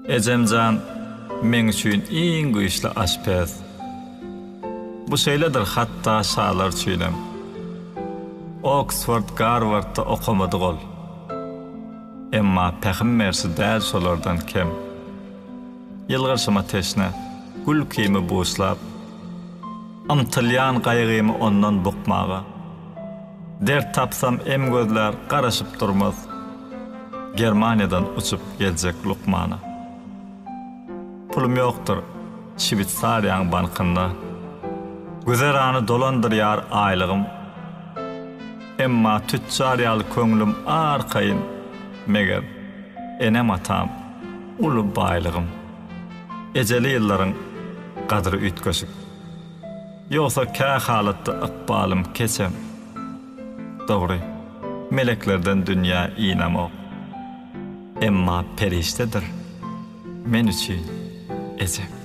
Ejemjan men üçin iň güýçli aşpez. Bu şeýledir hatda şalar çüýlem. Oxford, Harvard'da okumady ol. Emma pägimbersi däl şolardan kem. Ýylgyrşyma teşne, gül kemi buýslap, amtylýan gaýgymy ondan bukmaga. Dert tapsam em gözler garaşyp durmaz. Germaniýadan uçup geljek Lukmana. Pulum ýokdur, Şwitsariýanyň bankynda. Güzerany dolandyrýar aýlygym. Emma tüççar ýaly köňlüm arkaýyn. Meger enem atam, uly baýlygym. Ejeli ýyllaryň gadry ütköşük. Ýoksa kä halatda ykbalym keçem. Dogry, meleklerden dünýä inamok. Emma periştedir. Men üçin ejem.